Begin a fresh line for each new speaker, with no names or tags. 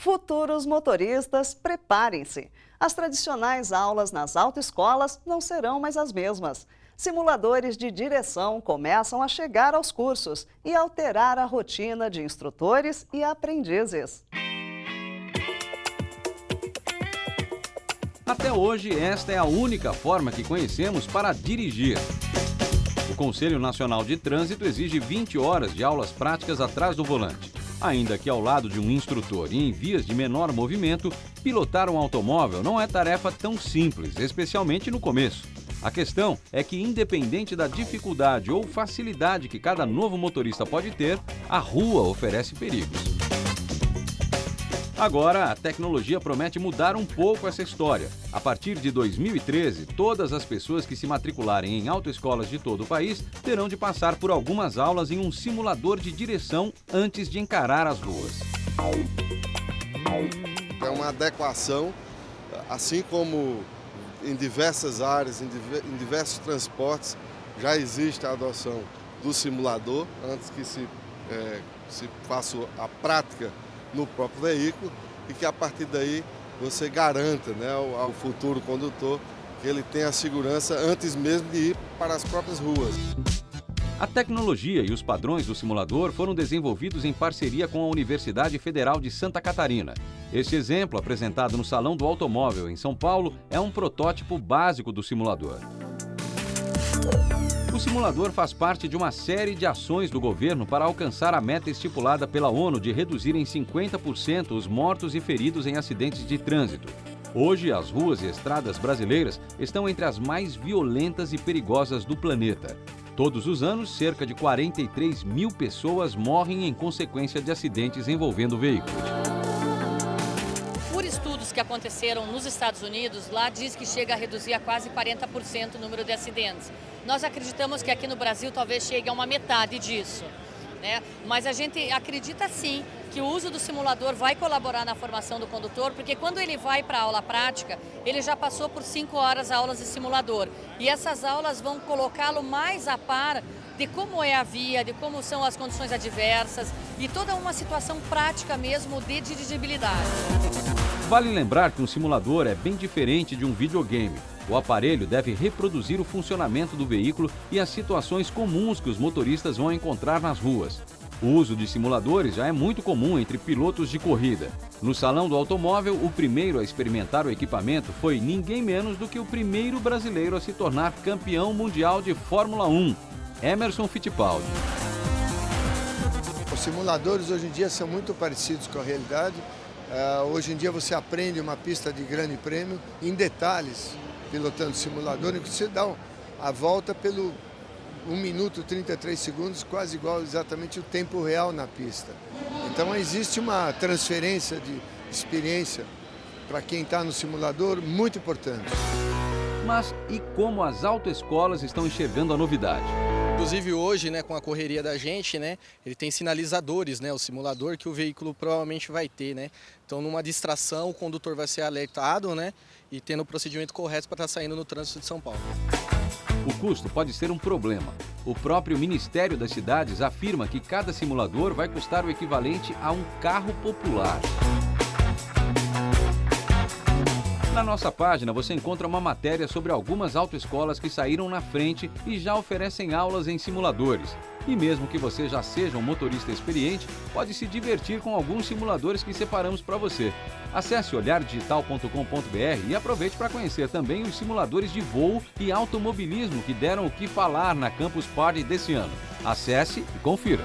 Futuros motoristas, preparem-se. As tradicionais aulas nas autoescolas não serão mais as mesmas. Simuladores de direção começam a chegar aos cursos e alterar a rotina de instrutores e aprendizes.
Até hoje, esta é a única forma que conhecemos para dirigir. O Conselho Nacional de Trânsito exige 20 horas de aulas práticas atrás do volante. Ainda que ao lado de um instrutor e em vias de menor movimento, pilotar um automóvel não é tarefa tão simples, especialmente no começo. A questão é que, independente da dificuldade ou facilidade que cada novo motorista pode ter, a rua oferece perigos. Agora, a tecnologia promete mudar um pouco essa história. A partir de 2013, todas as pessoas que se matricularem em autoescolas de todo o país terão de passar por algumas aulas em um simulador de direção antes de encarar as ruas.
É uma adequação, assim como em diversas áreas, em diversos transportes, já existe a adoção do simulador antes que se faça a prática no próprio veículo e que a partir daí você garanta, né, ao futuro condutor que ele tenha a segurança antes mesmo de ir para as próprias ruas.
A tecnologia e os padrões do simulador foram desenvolvidos em parceria com a Universidade Federal de Santa Catarina. Este exemplo, apresentado no Salão do Automóvel em São Paulo, é um protótipo básico do simulador. O simulador faz parte de uma série de ações do governo para alcançar a meta estipulada pela ONU de reduzir em 50% os mortos e feridos em acidentes de trânsito. Hoje, as ruas e estradas brasileiras estão entre as mais violentas e perigosas do planeta. Todos os anos, cerca de 43 mil pessoas morrem em consequência de acidentes envolvendo veículos.
Por estudos que aconteceram nos Estados Unidos, lá diz que chega a reduzir a quase 40% o número de acidentes. Nós acreditamos que aqui no Brasil talvez chegue a uma metade disso, né? Mas a gente acredita sim que o uso do simulador vai colaborar na formação do condutor, porque quando ele vai para a aula prática, ele já passou por 5 horas aulas de simulador. E essas aulas vão colocá-lo mais a par de como é a via, de como são as condições adversas e toda uma situação prática mesmo de dirigibilidade.
Vale lembrar que um simulador é bem diferente de um videogame. O aparelho deve reproduzir o funcionamento do veículo e as situações comuns que os motoristas vão encontrar nas ruas. O uso de simuladores já é muito comum entre pilotos de corrida. No Salão do Automóvel, o primeiro a experimentar o equipamento foi ninguém menos do que o primeiro brasileiro a se tornar campeão mundial de Fórmula 1, Emerson Fittipaldi.
Os simuladores hoje em dia são muito parecidos com a realidade. Hoje em dia você aprende uma pista de grande prêmio em detalhes, pilotando simulador, e você dá a volta pelo 1 minuto e 33 segundos, quase igual exatamente o tempo real na pista. Então existe uma transferência de experiência para quem está no simulador muito importante.
Mas e como as autoescolas estão enxergando a novidade?
Inclusive hoje, né, com a correria da gente, né, ele tem sinalizadores, né, o simulador que o veículo provavelmente vai ter, né. Então, numa distração, o condutor vai ser alertado, né, e tendo o procedimento correto para estar saindo no trânsito de São Paulo.
O custo pode ser um problema. O próprio Ministério das Cidades afirma que cada simulador vai custar o equivalente a um carro popular. Na nossa página você encontra uma matéria sobre algumas autoescolas que saíram na frente e já oferecem aulas em simuladores. E mesmo que você já seja um motorista experiente, pode se divertir com alguns simuladores que separamos para você. Acesse olhardigital.com.br e aproveite para conhecer também os simuladores de voo e automobilismo que deram o que falar na Campus Party desse ano. Acesse e confira.